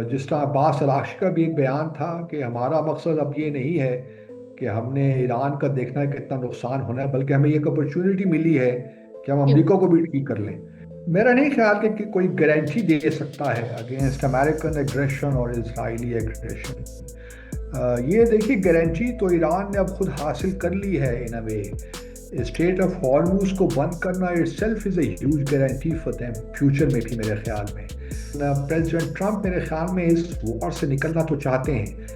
जिस तरह अब्बास अरागची का भी एक बयान था कि हमारा मकसद अब ये नहीं है कि हमने ईरान का देखना है कितना नुकसान होना है, बल्कि हमें एक अपॉर्चुनिटी मिली है कि हम हम्म। अमेरिका को भी ठीक कर लें। मेरा नहीं ख्याल कि कोई गारंटी दे सकता है अगेंस्ट अमेरिकन एग्रेशन और इजरायली एग्रेशन। ये देखिए, गारंटी तो ईरान ने अब खुद हासिल कर ली है इन अ वे। स्टेट ऑफ हॉर्मूज को बंद करना itself is a huge guarantee for them future में भी, मेरे ख्याल में। प्रेसिडेंट ट्रंप मेरे ख्याल में इस वॉर से निकलना तो चाहते हैं,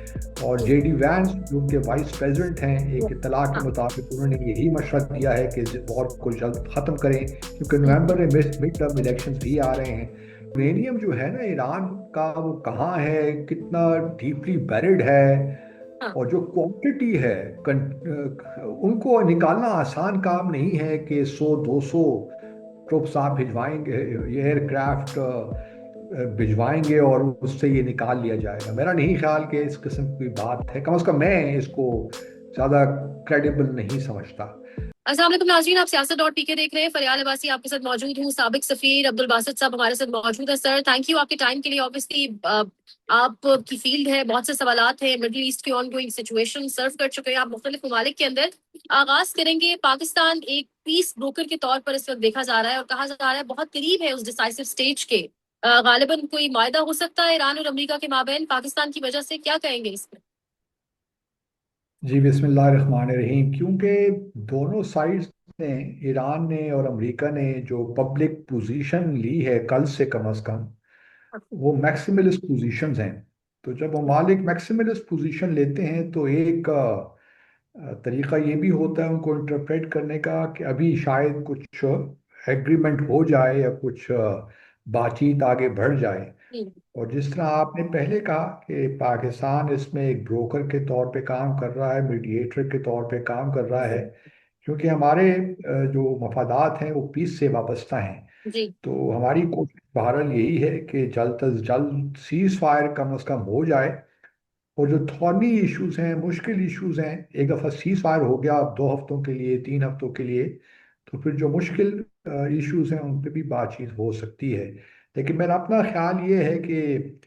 और जेडी वैंस जो उनके वाइस प्रेसिडेंट हैं, एक इतला के हाँ। मुताबिक उन्होंने यही मशवरा दिया है कि इस वॉर को जल्द ख़त्म करें, क्योंकि हम्म। नवंबर में मिड टर्म इलेक्शंस भी आ रहे हैं। यूरेनियम जो है ना ईरान का, वो कहाँ है, कितना डीपली बैरिड है, हाँ। और जो क्वांटिटी है, उनको निकालना आसान काम नहीं है कि 100-200 ट्रुप्स आप भिजवाएंगे, ये एयरक्राफ्ट भिजवाएंगे और उससे ये निकाल लिया जाएगा। मेरा नहीं ख्याल कि इस किस्म की बात है, कम से कम मैं इसको ज़्यादा क्रेडिबल नहीं समझता। अस्सलाम वालेकुम नाज़रीन, आप सियासत डॉट पीके देख रहे हैं। फरियाल अब्बासी आपके साथ मौजूद हूँ। साबिक सफीर अब्दुल बासित साहब हमारे साथ मौजूद है। सर, थैंक यू आपके टाइम के लिए। ऑब्वियसली आपकी फील्ड है, बहुत से सवालात हैं, मिडिल ईस्ट की ऑन गोइंग सिचुएशन सर्व कर चुके हैं आप मुख्तलिफ ममालिक के अंदर। आगाज करेंगे। पाकिस्तान एक पीस ब्रोकर के तौर पर इस वक्त देखा जा रहा है और कहा जा रहा है बहुत करीब है उस डिसाइसिव स्टेज के। गालिबन कोई मायदा हो सकता है ईरान और अमेरिका के माबैन पाकिस्तान की वजह से, क्या कहेंगे इसमें? जी, बिस्मिल्लाहिर्रहमानिर्रहीम। क्योंकि दोनों साइड्स ने, ईरान ने और अमेरिका ने, जो पब्लिक पोजीशन ली है कल से, कम अज कम वो मैक्सिमलिस्ट पोजीशंस हैं। तो जब ममालिक मैक्सिमलिस्ट पोजीशन लेते हैं तो एक तरीका ये भी होता है उनको इंटरप्रेट करने का कि अभी शायद कुछ एग्रीमेंट हो जाए या कुछ बातचीत आगे बढ़ जाए। हम्म। और जिस तरह आपने पहले कहा कि पाकिस्तान इसमें एक ब्रोकर के तौर पे काम कर रहा है, मीडिएटर के तौर पे काम कर रहा है, क्योंकि हमारे जो मफादात हैं वो पीस से वाबस्ता हैं। जी। तो हमारी कोशिश बहरहाल यही है कि जल्द अज जल्द सीज फायर कम अज कम हो जाए, और जो थॉर्नी इश्यूज हैं, मुश्किल इश्यूज हैं, एक दफ़ा सीज फायर हो गया 2 हफ्तों के लिए, 3 हफ्तों के लिए, तो फिर जो मुश्किल इश्यूज हैं उन पे भी बातचीत हो सकती है। लेकिन मेरा अपना ख्याल ये है कि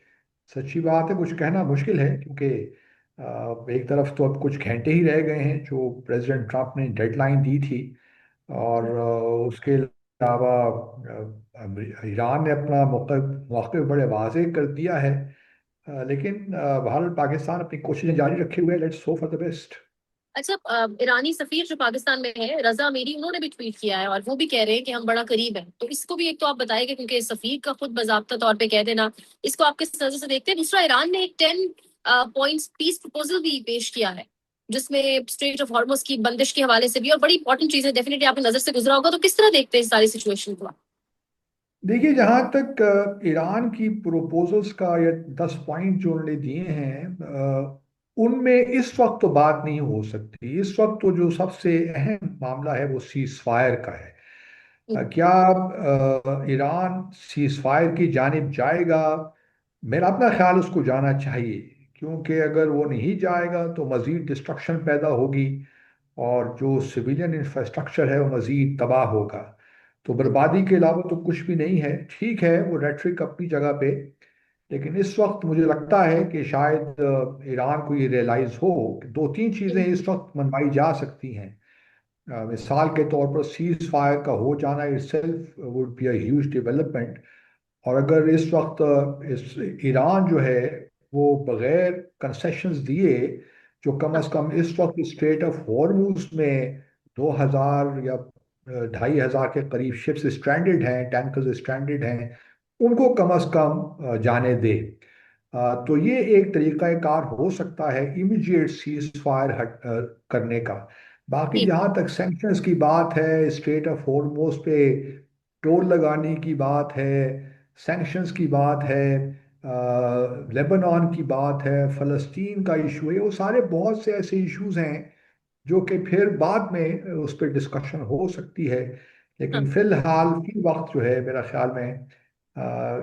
सच्ची बात है, कुछ कहना मुश्किल है, क्योंकि एक तरफ तो अब कुछ घंटे ही रह गए हैं जो प्रेसिडेंट ट्रंप ने डेडलाइन दी थी, और उसके अलावा ईरान ने अपना मौक़िफ़ बड़े वाज़ेह कर दिया है। लेकिन बहरहाल पाकिस्तान अपनी कोशिशें जारी रखे हुए है। Let's hope for the best. अच्छा, ईरानी सफीर जो पाकिस्तान में है रजा मेरी, उन्होंने भी ट्वीट किया है और वो भी कह रहे हैं कि हम बड़ा करीब हैं। तो इसको भी एक तो आप बताइएगा, क्योंकि सफीर का खुद बाज़ाब्ता तौर पे कह देना, इसको आप किस नजर से देखते हैं? दूसरा, ईरान ने एक 10 पॉइंट्स पीस प्रपोजल भी पेश किया है, जिसमें स्ट्रेट ऑफ हॉर्मुज की बंदिश के हवाले से भी, और बड़ी इंपॉर्टेंट चीज है, डेफिनेटली आपकी नजर से गुजरा होगा। तो किस तरह देखते हैं इस सारी सिचुएशन को? देखिए, जहाँ तक ईरान की प्रोपोजल्स का, या 10 पॉइंट जो उन्होंने दिए हैं, उनमें इस वक्त तो बात नहीं हो सकती। इस वक्त तो जो सबसे अहम मामला है वो सीज फायर का है। क्या ईरान सीज फायर की जानिब जाएगा? मेरा अपना ख्याल उसको जाना चाहिए, क्योंकि अगर वो नहीं जाएगा तो मज़ीद डिस्ट्रक्शन पैदा होगी, और जो सिविलियन इंफ्रास्ट्रक्चर है वो मज़ीद तबाह होगा। तो बर्बादी के अलावा तो कुछ भी नहीं है। ठीक है, वो रेटरिक अपनी जगह पे, लेकिन इस वक्त मुझे लगता है कि शायद ईरान को ये रियलाइज़ हो कि 2-3 चीज़ें इस वक्त मनवाई जा सकती हैं। मिसाल के तौर पर सीज फायर का हो जाना itself would be a huge development. और अगर इस वक्त इस ईरान जो है वो बगैर कंसेशंस दिए, जो कम हाँ। अज कम इस वक्त स्ट्रेट ऑफ हॉर्मूज में 2,000 या 2,500 के करीब शिप्स स्ट्रैंडेड हैं, टैंकर्स स्ट्रैंडेड हैं, उनको कम अज कम जाने दे। तो ये एक तरीक़ाकार हो सकता है इमीडिएट सीज फायर करने का। बाकी जी। जहाँ तक सैंक्शंस की बात है, स्ट्रेट ऑफ हॉर्मोज पे टोल लगाने की बात है, सैंक्शंस की बात है, लेबनान की बात है, फ़लस्तीन का इशू है, वो सारे बहुत से ऐसे इश्यूज हैं जो कि फिर बाद में उस पर डिस्कशन हो सकती है। हाँ। लेकिन फिलहाल की वक्त जो है, मेरा ख्याल में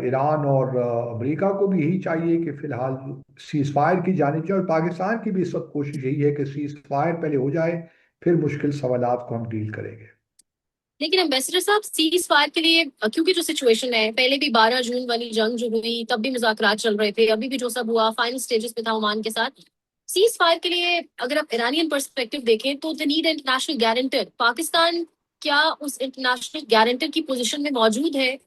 ईरान और अमेरिका को भी यही चाहिए कि फिलहाल सीज फायर की जानी चाहिए, और पाकिस्तान की भी इस वक्त कोशिश यही है कि सीज फायर पहले हो जाए, फिर मुश्किल सवालात को हम डील करेंगे। लेकिन एम्बेसडर साहब सीज फायर के लिए क्योंकि जो सिचुएशन है, पहले भी 12 जून वाली जंग जो हुई तब भी मुज़ाकरात चल रहे थे, अभी भी जो सब हुआ फाइनल स्टेजेस पे था ओमान के साथ। सीज फायर के लिए अगर आप ईरानियन पर्सपेक्टिव देखें तो the need international guarantor. Pakistan क्या उस इंटरनेशनल गारंटर की पोजीशन में मौजूद है?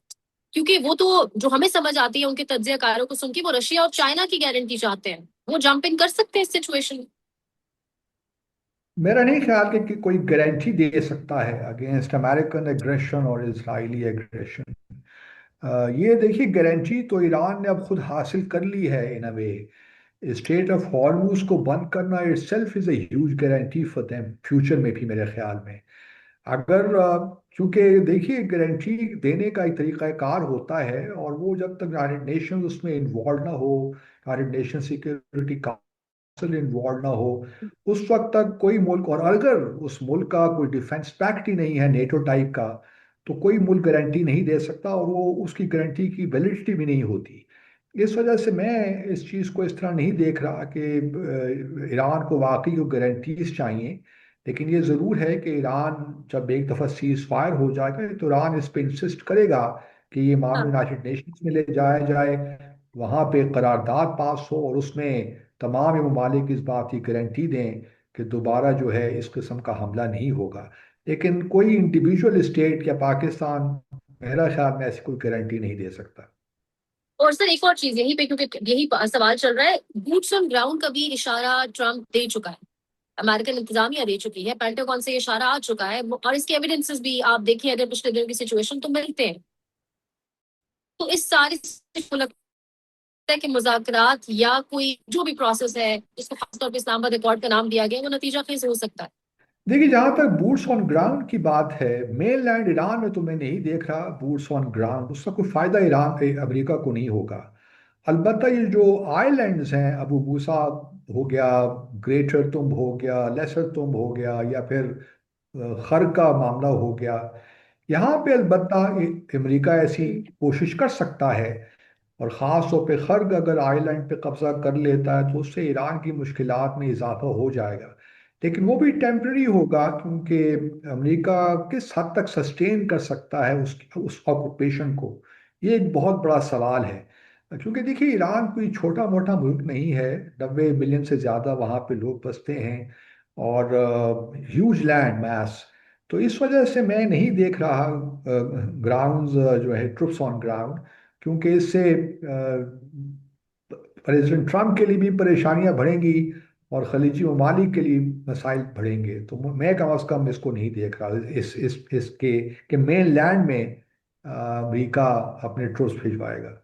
क्योंकि वो तो जो हमें समझ आती है उनके तज्जियाकारों को सुन के, वो रशिया और चाइना की गारंटी चाहते हैं। वो जंप इन कर सकते हैं इस सिचुएशन में? मेरा नहीं ख्याल कि कोई गारंटी दे सकता है अगेंस्ट अमेरिकन एग्रेशन और इजरायली एग्रेशन। ये देखिए, गारंटी तो ईरान ने अब खुद हासिल कर ली है इन अ वे। स्टेट ऑफ हॉर्मूज को बंद करना itself is a huge guarantee for them future में भी, मेरे ख्याल में। अगर क्योंकि देखिए, गारंटी देने का एक तरीक़ाकार होता है, और वो जब तक यूनाइटेड नेशन उसमें इन्वॉल्व ना हो, यूनाइटेड नेशन सिक्योरिटी इन्वॉल्व ना हो, उस वक्त तक कोई मुल्क, और अगर उस मुल्क का कोई डिफेंस पैक्ट ही नहीं है नेटो टाइप का, तो कोई मुल्क गारंटी नहीं दे सकता, और वो उसकी गारंटी की वैलिडिटी भी नहीं होती। इस वजह से मैं इस चीज़ को इस तरह नहीं देख रहा कि ईरान को वाकई को गारंटीज चाहिए। लेकिन ये ज़रूर है कि ईरान जब एक दफ़ा सीज फायर हो जाएगा तो ईरान इस पे इंसिस्ट करेगा कि ये मामला हाँ। यूनाइटेड नेशंस में ले जाया जाए, वहाँ पे करारदाद पास हो, और उसमें तमाम ये ममालिक इस बात की गारंटी दें कि दोबारा जो है इस किस्म का हमला नहीं होगा। लेकिन कोई इंडिविजुअल स्टेट या पाकिस्तान, मेरा ख्याल में ऐसी कोई गारंटी नहीं दे सकता। और सर एक और चीज यहीं पे, क्योंकि यही सवाल चल रहा है, बूट्स ऑन ग्राउंड का भी इशारा ट्रम्प दे चुका है, अमेरिकन इंतजामिया दे चुकी है, पेंटागन से ये इशारा आ चुका है, और इसके एविडेंसेस भी आप देखें अगर पिछले दिनों की सिचुएशन तो मिलते हैं। तो इस सारी से को लगता है कि मुज़ाकरात या कोई जो भी प्रोसेस है जिसको खासतौर पर इस्लामाबाद अकॉर्ड का नाम दिया गया है, वो नतीजा खेज हो सकता है। देखिए, जहाँ तक बूट्स ऑन ग्राउंड की बात है, मेन लैंड ईरान में तो मैं नहीं देख रहा बूट्स ऑन ग्राउंड, उसका कोई फायदा अमेरिका को नहीं होगा। अलबत्ता ये जो आइलैंड्स हैं, अबू मूसा हो गया, ग्रेटर तुम हो गया, लेसर तुम हो गया, या फिर खर का मामला हो गया, यहाँ पे अलबत्ता अमेरिका ऐसी कोशिश कर सकता है। और ख़ास तौर पे खर्ग अगर आइलैंड पे कब्जा कर लेता है तो उससे ईरान की मुश्किलात में इजाफा हो जाएगा। लेकिन वो भी टेम्पररी होगा, क्योंकि अमेरिका किस हद तक सस्टेन कर सकता है उस ऑक्यूपेशन को, ये एक बहुत बड़ा सवाल है। क्योंकि देखिए, ईरान कोई छोटा मोटा मुल्क नहीं है, 90 मिलियन से ज़्यादा वहाँ पे लोग बसते हैं, और ह्यूज लैंड मैस। तो इस वजह से मैं नहीं देख रहा ग्राउंड्स जो है, ट्रुप्स ऑन ग्राउंड, क्योंकि इससे प्रेसिडेंट ट्रम्प के लिए भी परेशानियां बढ़ेंगी, और खलीजी ममालिक के लिए मसाइल बढ़ेंगे। तो मैं कम अज़ कम इसको नहीं देख रहा इस इसके कि मेन लैंड में अमेरिका अपने ट्रूप्स भिजवाएगा।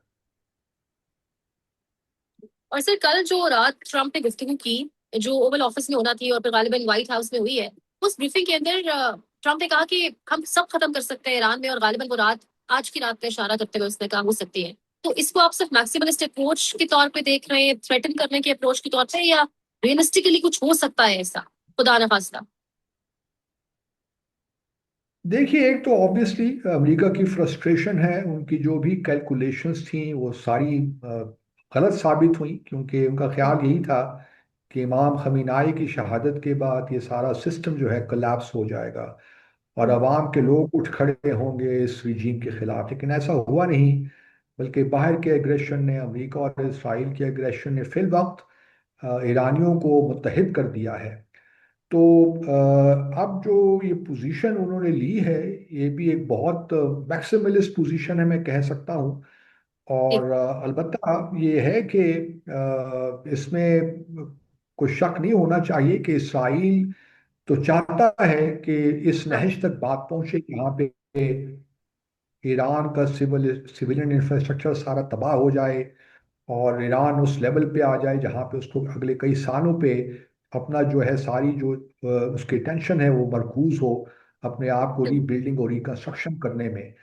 और सर कल जो रात ट्रम्प ने गुफ्तगू की, जो ओवल ऑफिस में होना थी और फिर गालिबन व्हाइट हाउस में हुई है, उस ब्रीफिंग के अंदर ट्रम्प ने कहा कि हम सब खत्म कर सकते हैं ईरान में, और गालिबन वो रात आज की रात का इशारा करते हुए उसने कहा हो सकती है। तो इसको आप सिर्फ मैक्सिमलिस्ट अप्रोच के तौर पे देख रहे हैं, थ्रेटन करने के अप्रोच के तौर पे, या रियलिस्टिकली कुछ हो सकता है ऐसा, खुदा न खास्ता? देखिए, एक तो ऑब्वियसली अमेरिका की फ्रस्ट्रेशन है, उनकी जो भी कैलकुलेशंस थी वो सारी गलत साबित हुई, क्योंकि उनका ख्याल यही था कि इमाम खमीनाई की शहादत के बाद ये सारा सिस्टम जो है कोलैप्स हो जाएगा, और अवाम के लोग उठ खड़े होंगे इस रिजीम के खिलाफ। लेकिन ऐसा हुआ नहीं, बल्कि बाहर के एग्रेशन ने, अमेरिका और इसराइल के एग्रेशन ने फिल वक्त ईरानियों को मुत्तहिद कर दिया है। तो अब जो ये पोजीशन उन्होंने ली है, ये भी एक बहुत मैक्सिमलिस्ट पोजीशन है, मैं कह सकता हूँ। एक। और अलबत्ता ये है कि इसमें कोई शक नहीं होना चाहिए कि इसराइल तो चाहता है कि इस हाँ। नहज तक बात पहुंचे कि यहाँ पे ईरान का सिविलियन इंफ्रास्ट्रक्चर सारा तबाह हो जाए, और ईरान उस लेवल पे आ जाए जहाँ पे उसको अगले कई सालों पे अपना जो है सारी जो उसकी टेंशन है वो मरकूज हो अपने आप को रीबिल्डिंग और रिकंस्ट्रक्शन करने में।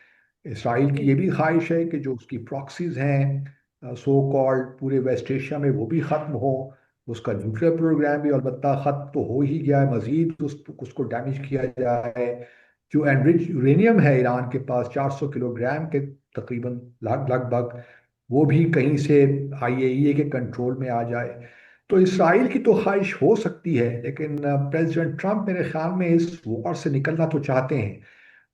इसराइल की ये भी ख्वाहिश है कि जो उसकी प्रॉक्सीज हैं सो कॉल्ड पूरे वेस्ट एशिया में, वो भी ख़त्म हो। उसका न्यूक्लियर प्रोग्राम भी अलबत्ता ख़त्म तो हो ही गया है, मज़ीद उसको डैमेज किया जाए। जो एनरिच यूरेनियम है ईरान के पास 400 किलोग्राम के तकरीबन लगभग, वो भी कहीं से आईएईए के कंट्रोल में आ जाए। तो इसराइल की तो ख्वाहिश हो सकती है, लेकिन प्रेसिडेंट ट्रम्प मेरे ख्याल में इस वॉर से निकलना तो चाहते हैं।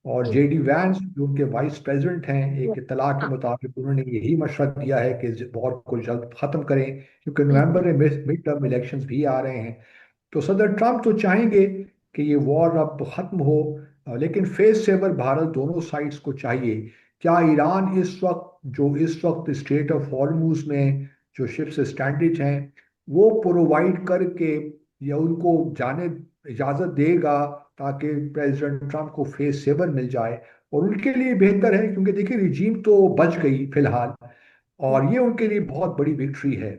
और हम्म, जेडी वैंस जो उनके वाइस प्रेसिडेंट हैं, एक इत्तला के हाँ, मुताबिक उन्होंने यही मशवरा दिया है कि इस वॉर को जल्द खत्म करें, क्योंकि हम्म, नवंबर में मिड टर्म इलेक्शंस भी आ रहे हैं। तो सदर ट्रंप तो चाहेंगे कि ये वॉर अब खत्म हो, लेकिन फेस सेवर भारत दोनों साइड्स को चाहिए। क्या ईरान इस वक्त स्ट्रेट ऑफ हॉर्मूज में जो शिप्स स्टैंडर्ड हैं वो प्रोवाइड करके या उनको जाने इजाज़त देगा, ताकि प्रेसिडेंट ट्रंप को फेस सेवर मिल जाए? और उनके लिए बेहतर है, क्योंकि देखिए रिजीम तो बच गई फिलहाल, हम्म। और ये उनके लिए बहुत बड़ी विक्ट्री है,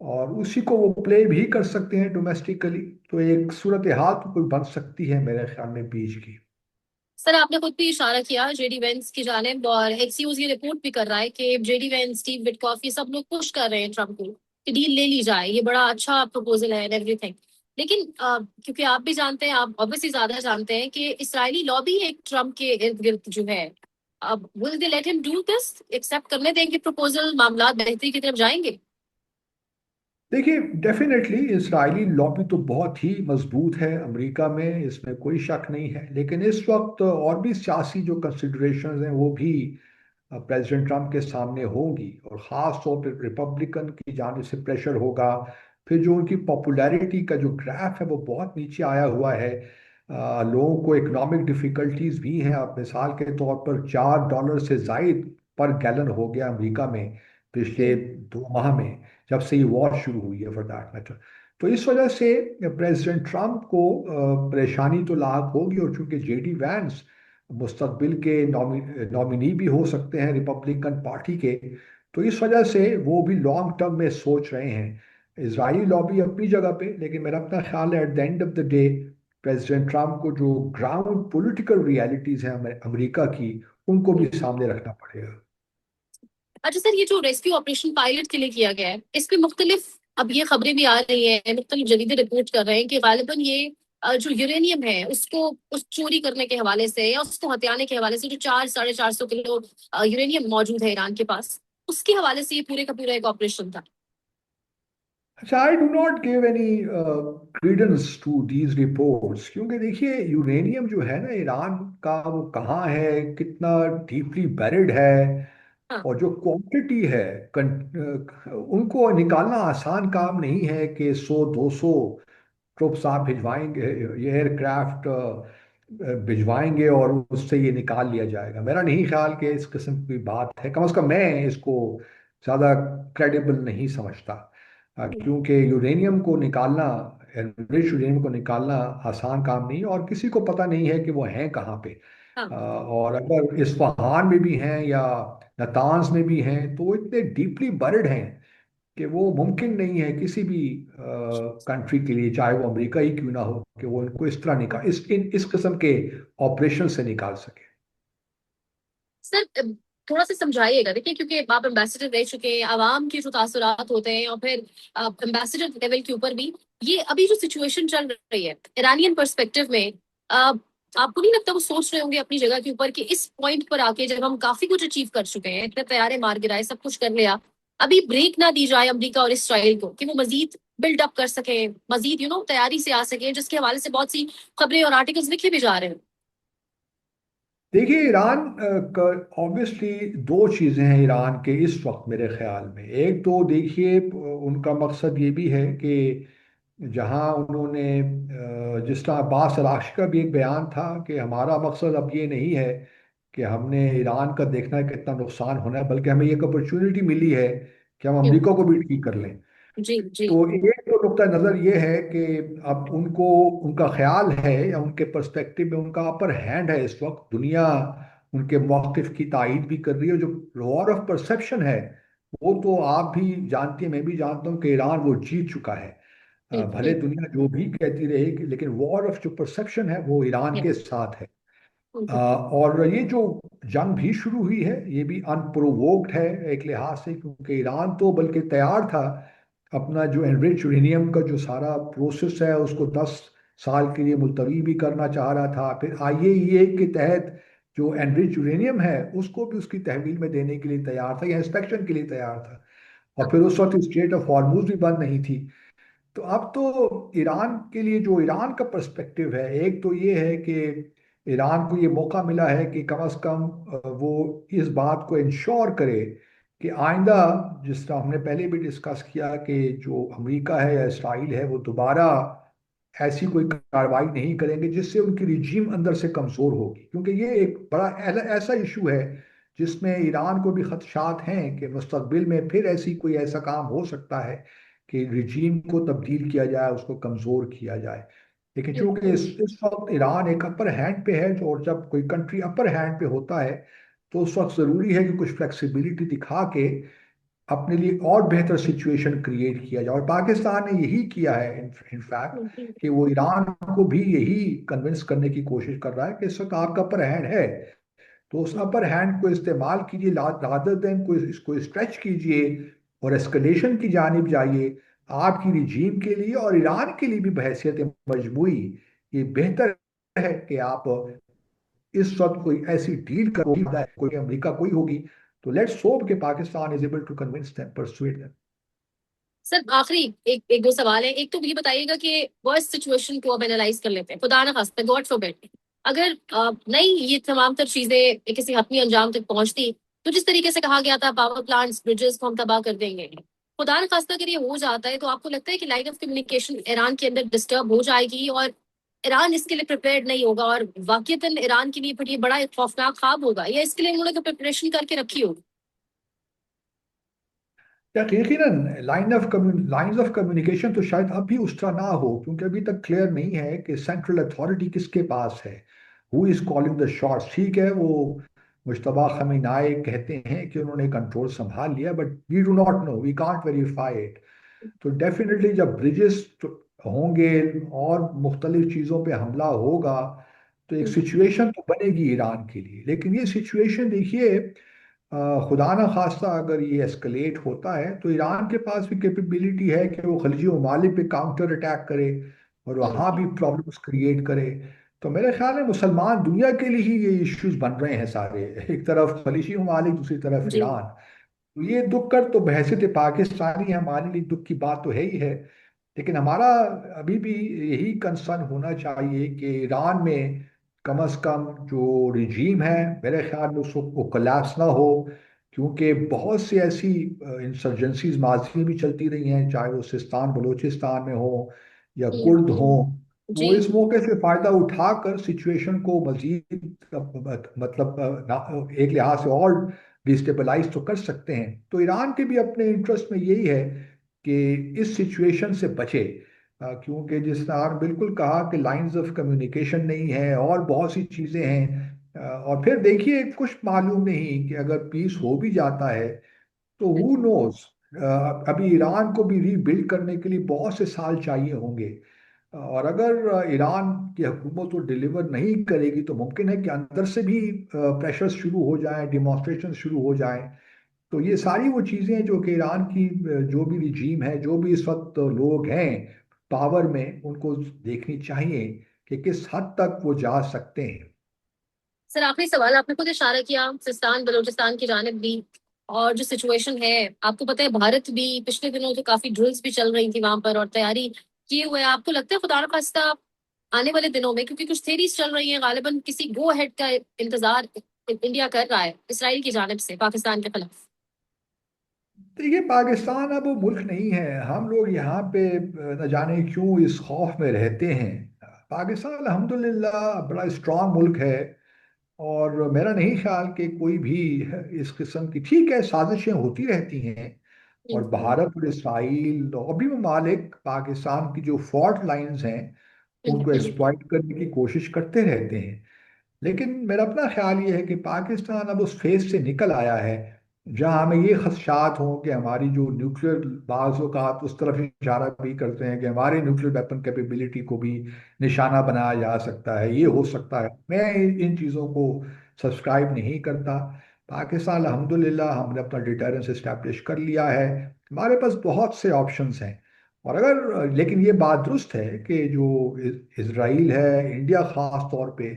और उसी को वो प्ले भी कर सकते हैं डोमेस्टिकली। तो एक सूरत हाल तो कोई बन सकती है मेरे ख्याल में बीच की। सर आपने खुद भी इशारा किया जेडी वेंस की जानिब, और एक्सीयूज ये रिपोर्ट भी कर रहा है कि जेडी वेंस, स्टीव विटकॉफ, ये सब लोग पुश कर रहे हैं ट्रम्प को कि डील ले ली जाए, ये बड़ा अच्छा प्रपोजल है एंड एवरीथिंग। लेकिन क्योंकि आप भी जानते हैं, आप ऑब्वियसली ज्यादा जानते हैं कि इजरायली लॉबी एक ट्रम्प के इर्द गिर्द जो है, अब will they let him do this, accept करने देंगे प्रपोजल, मामला बेहतरी की तरफ जाएंगे? देखिए, डेफिनेटली इसराइली लॉबी तो बहुत ही मजबूत है अमेरिका में, इसमें कोई शक नहीं है। लेकिन इस वक्त और भी सियासी जो कंसिडरेशंस हैं वो भी प्रेसिडेंट ट्रंप के सामने होंगी, और ख़ास तौर पर रिपब्लिकन की जानिब से प्रेशर होगा। फिर जो उनकी पॉपुलैरिटी का जो ग्राफ है वो बहुत नीचे आया हुआ है। लोगों को इकोनॉमिक डिफ़िकल्टीज भी हैं। अब मिसाल के तौर पर $4 से जायद पर गैलन हो गया अमेरिका में पिछले हम्म, 2 माह में, जब से ये वॉर शुरू हुई है फॉर दैट मैटर। तो इस वजह से प्रेसिडेंट ट्रंप को परेशानी तो लाक होगी, और चूंकि जेडी वैंस मुस्तकबिल के नॉमिनी भी हो सकते हैं रिपब्लिकन पार्टी के, तो इस वजह से वो भी लॉन्ग टर्म में सोच रहे हैं। इजरायली लॉबी अपनी जगह पे, लेकिन मेरा अपना ख्याल है at the end of the day president Trump को जो ग्राउंड पॉलिटिकल रियलिटीज हैं अमेरिका की, उनको भी हम्म। सामने रखना पड़ेगा। अच्छा सर, ये जो रेस्क्यू ऑपरेशन पायलट के लिए किया गया है, इस पे मुख्तलिफ अब ये खबरें भी आ रही हैं, मुख्तलिफ जरीदे रिपोर्ट कर रहे हैं कि गालिबन ये जो यूरेनियम है उसको उस चोरी करने के हवाले से या उसको हथियाने के हवाले से, जो 400-450 किलो यूरेनियम मौजूद है ईरान के पास, उसके हवाले से ये पूरे का पूरा एक ऑपरेशन था। अच्छा, I do not give any credence to these reports, क्योंकि देखिए यूरेनियम जो है ना ईरान का, वो कहाँ है, कितना डीपली बैरिड है, हाँ। और जो क्वांटिटी है, उनको निकालना आसान काम नहीं है कि 100-200 ट्रुप्स आप भिजवाएंगे, ये एयरक्राफ्ट भिजवाएंगे और उससे ये निकाल लिया जाएगा। मेरा नहीं ख्याल कि इस किस्म की बात है, कम से कम मैं इसको ज़्यादा क्रेडिबल नहीं समझता। हम्म, क्योंकि यूरेनियम को निकालना, एनरिच यूरेनियम को निकालना आसान काम नहीं है, और किसी को पता नहीं है कि वो हैं कहाँ पे। हाँ। और अगर इस्फहान में भी हैं या नतान्स में भी हैं, तो वो इतने डीपली बर्ड हैं कि वो मुमकिन नहीं है किसी भी कंट्री के लिए, चाहे वो अमेरिका ही क्यों ना हो, कि वो इनको इस तरह निकाल इस किस्म के ऑपरेशन से निकाल सके। सर थोड़ा सा समझाइएगा, देखिए क्योंकि आप एम्बेसडर रह चुके हैं, आवाम के जो तासुरात होते हैं और फिर एम्बेसडर लेवल के ऊपर भी, ये अभी जो सिचुएशन चल रही है ईरानियन पर्सपेक्टिव में, आपको नहीं लगता वो सोच रहे होंगे अपनी जगह के ऊपर कि इस पॉइंट पर आके जब हम काफी कुछ अचीव कर चुके हैं, इतने तैयारे मार गिराए, सब कुछ कर लिया, अभी ब्रेक ना दी जाए अमरीका और इसराइल को कि वो मजीद बिल्डअप कर सके, मजीद तैयारी से आ सके, जिसके हवाले से बहुत सी खबरें और आर्टिकल्स लिखे भी जा रहे हैं। देखिए, ईरान का ऑब्वियसली दो चीज़ें हैं ईरान के इस वक्त मेरे ख्याल में। एक तो देखिए, उनका मकसद ये भी है कि जहां उन्होंने जिस तरह अब्बास अरागची का भी एक बयान था कि हमारा मकसद अब ये नहीं है कि हमने ईरान का देखना है कितना नुकसान होना है, बल्कि हमें एक अपॉर्चुनिटी मिली है कि हम हम्म, अमेरिका को भी ठीक कर लें। जी जी। तो एक तो नुक्ता नज़र ये है कि अब उनको, उनका ख्याल है या उनके पर्सपेक्टिव में उनका अपर हैंड है इस वक्त, दुनिया उनके मौक़िफ़ की तायीद भी कर रही है। जो वॉर ऑफ परसेप्शन है वो तो आप भी जानती हैं, मैं भी जानता हूँ कि ईरान वो जीत चुका है। भले हम्म, दुनिया जो भी कहती रहेगी, लेकिन वॉर ऑफ जो परसेप्शन है वो ईरान के हम्म, साथ है। हम्म, और ये जो जंग भी शुरू हुई है ये भी अनप्रोवोक्ड है एक लिहाज से, क्योंकि ईरान तो बल्कि तैयार था अपना जो एनरिच यूरेनियम का जो सारा प्रोसेस है उसको 10 साल के लिए मुलतवी भी करना चाह रहा था। फिर IAEA के तहत जो एनरिच यूरेनियम है उसको भी उसकी तहवील में देने के लिए तैयार था या इंस्पेक्शन के लिए तैयार था। और फिर उस वक्त स्ट्रेट ऑफ हॉर्मुज भी बंद नहीं थी। तो अब तो ईरान के लिए जो ईरान का पर्सपेक्टिव है, एक तो ये है कि ईरान को ये मौका मिला है कि कम से कम वो इस बात को इंश्योर करे कि आइंदा, जिस तरह हमने पहले भी डिस्कस किया, कि जो अमेरिका है या इसराइल है वो दोबारा ऐसी कोई कार्रवाई नहीं करेंगे जिससे उनकी रिजीम अंदर से कमजोर होगी, क्योंकि ये एक बड़ा ऐसा इशू है जिसमें ईरान को भी खदशात हैं कि मुस्तकबिल में फिर ऐसी कोई ऐसा काम हो सकता है कि रिजीम को तब्दील किया जाए, उसको कमजोर किया जाए। लेकिन चूंकि बिल्कुल। इस वक्त ईरान एक अपर हैंड पे है, और जब कोई कंट्री अपर हैंड पे होता है तो उस वक्त जरूरी है कि कुछ फ्लेक्सिबिलिटी दिखा के अपने लिए और बेहतर सिचुएशन क्रिएट किया जाए। और पाकिस्तान ने यही किया है इनफैक्ट, कि वो ईरान को भी यही कन्विंस करने की कोशिश कर रहा है कि इस वक्त आपका अपर हैंड है, तो उस अपर हैंड को इस्तेमाल कीजिए, रादर देन को इसको स्ट्रेच कीजिए और एस्केलेशन की जानिब जाइए। आपकी रिजीम के लिए और ईरान के लिए भी बहैसियत मजमूई ये बेहतर है कि आप इस वक्त कोई ऐसी डील करो, कोई अमेरिका कोई होगी, तो लेट्स होप कि Pakistan is able to convince them, persuade them. Sir आखिरी एक एक दो सवाल है। एक तो ये बताइएगा कि वर्स्ट सिचुएशन को अब एनालाइज कर लेते हैं, खुदा ना खास्ता गॉड फॉरबिड, अगर नहीं ये तमाम तर चीजें किसी हतमी अंजाम तक पहुंचती, तो जिस तरीके से कहा गया था पावर प्लांट्स ब्रिजेस को हम तबाह कर देंगे, खुदा ना खास्ता अगर ये हो जाता है तो आपको लगता है कि लाइन ऑफ कम्युनिकेशन ईरान के अंदर डिस्टर्ब हो जाएगी और ईरान इसके लिए प्रिपेयर्ड नहीं होगा और वाकईतन ईरान के लिए फिर ये बड़ा एक खौफनाक ख्वाब होगा, या इसके लिए उन्होंने तो प्रिपरेशन करके रखी होगी? यकीनन लाइंस ऑफ कम्युनिकेशन तो शायद अभी उस तरह ना हो, क्योंकि अभी तक क्लियर नहीं है कि सेंट्रल अथॉरिटी किसके पास है, who is calling the shots. ठीक है, वो मुश्तबा खमीनाई कहते हैं कि उन्होंने कंट्रोल संभाल लिया, but we do not know, we can't verify it. तो डेफिनेटली जब ब्रिजेस होंगे और मुख्तलिफ चीज़ों पे हमला होगा, तो एक सिचुएशन तो बनेगी ईरान के लिए। लेकिन ये सिचुएशन देखिए, खुदा न खास्ता अगर ये एस्केलेट होता है तो ईरान के पास भी कैपेबिलिटी है कि वो खलीजी ममालिक पे काउंटर अटैक करे और वहाँ भी प्रॉब्लम्स क्रिएट करे। तो मेरे ख्याल में मुसलमान दुनिया के लिए ही ये इश्यूज बन रहे हैं सारे, एक तरफ खलीजी ममालिक, दूसरी तरफ जी। ईरान। तो ये दुख कर तो बहसीत पाकिस्तानी है, हमारे लिए दुख की बात तो है ही है। लेकिन हमारा अभी भी यही कंसर्न होना चाहिए कि ईरान में कम से कम जो रिजीम है, मेरे ख्याल में उसको कोलैप्स ना हो, क्योंकि बहुत सी ऐसी इंसर्जेंसीज माजी में भी चलती रही हैं, चाहे वो सिस्तान बलूचिस्तान में हो या कुर्द हो। जी। वो इस मौके से फायदा उठाकर सिचुएशन को मजीद मतलब एक लिहाज से और डिस्टेबलाइज तो कर सकते हैं। तो ईरान के भी अपने इंटरेस्ट में यही है कि इस सिचुएशन से बचे, क्योंकि जिस तरह आपने बिल्कुल कहा कि लाइंस ऑफ कम्युनिकेशन नहीं है और बहुत सी चीज़ें हैं। और फिर देखिए, कुछ मालूम नहीं कि अगर पीस हो भी जाता है तो हु नोज, अभी ईरान को भी रीबिल्ड करने के लिए बहुत से साल चाहिए होंगे। और अगर ईरान की हुकूमत को डिलीवर नहीं करेगी तो मुमकिन है कि अंदर से भी प्रेशर शुरू हो जाए, डिमॉन्स्ट्रेशन शुरू हो जाए। तो ये सारी वो चीज़ें जो कि ईरान की जो भी रिजीम है, जो भी इस वक्त लोग हैं पावर में, उनको देखनी चाहिए कि किस हद तक वो जा सकते हैं। सर आखिरी सवाल, आपने खुद इशारा किया सिस्तान बलूचिस्तान की जानिब भी, और जो सिचुएशन है आपको पता है भारत भी पिछले दिनों तो काफी ड्रिल्स भी चल रही थी वहां पर और तैयारी किए हुए हैं। आपको लगता है खुदा न खास्ता आने वाले दिनों में, क्योंकि कुछ थेरीज चल रही हैं, गालिबन किसी गो हेड का इंतजार इंडिया कर रहा है इसराइल की जानिब से पाकिस्तान के खिलाफ? देखिए, पाकिस्तान अब वो मुल्क नहीं है, हम लोग यहाँ पे न जाने क्यों इस खौफ में रहते हैं। पाकिस्तान अल्हम्दुलिल्लाह बड़ा स्ट्रांग मुल्क है, और मेरा नहीं ख्याल कि कोई भी इस किस्म की, ठीक है साजिशें होती रहती हैं, और बिल्कुल। भारत और इसराइल और भी ममालिक पाकिस्तान की जो फॉल्ट लाइंस हैं उनको बिल्कुल। एक्सप्लॉइट करने की कोशिश करते रहते हैं। लेकिन मेरा अपना ख्याल ये है कि पाकिस्तान अब उस फेज से निकल आया है जहां हमें ये खदशात हों कि हमारी जो न्यूक्लियर, बाज़ औक़ात उस तरफ इशारा भी करते हैं कि हमारे न्यूक्लियर वेपन कैपेबिलिटी को भी निशाना बनाया जा सकता है, ये हो सकता है। मैं इन चीज़ों को सब्सक्राइब नहीं करता। पाकिस्तान अल्हम्दुलिल्लाह हमने अपना डिटरेंस इस्टेब्लिश कर लिया है, हमारे पास बहुत से ऑप्शंस हैं। और अगर, लेकिन ये बात दुरुस्त है कि जो इसराइल है, इंडिया ख़ास तौर पे,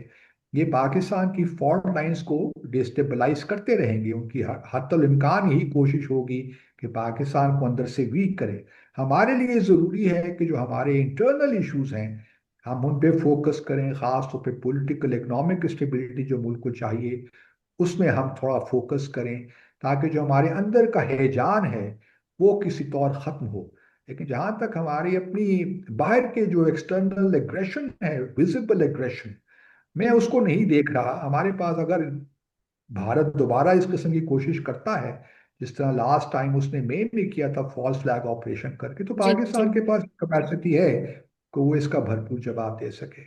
ये पाकिस्तान की फॉल्ट लाइंस को डिस्टेबलाइज करते रहेंगे, उनकी हत्तल इम्कान यही कोशिश होगी कि पाकिस्तान को अंदर से वीक करे। हमारे लिए ज़रूरी है कि जो हमारे इंटरनल इश्यूज हैं, हम उन पे फोकस करें, खास तौर पे पॉलिटिकल इकोनॉमिक स्टेबिलिटी जो मुल्क को चाहिए उसमें हम थोड़ा फोकस करें, ताकि जो हमारे अंदर का हैजान है वो किसी तौर खत्म हो। लेकिन जहां तक हमारी अपनी बाहर के जो एक्सटर्नल एग्रेशन है, विजिबल एग्रेशन, मैं उसको नहीं देख रहा हमारे पास। अगर भारत दोबारा इस किस्म की कोशिश करता है, जिस तरह लास्ट टाइम उसने मई में किया था फॉल्स फ्लैग ऑपरेशन करके, तो जी जी। पाकिस्तान के पास कैपेसिटी है कि वो इसका भरपूर जवाब दे सके।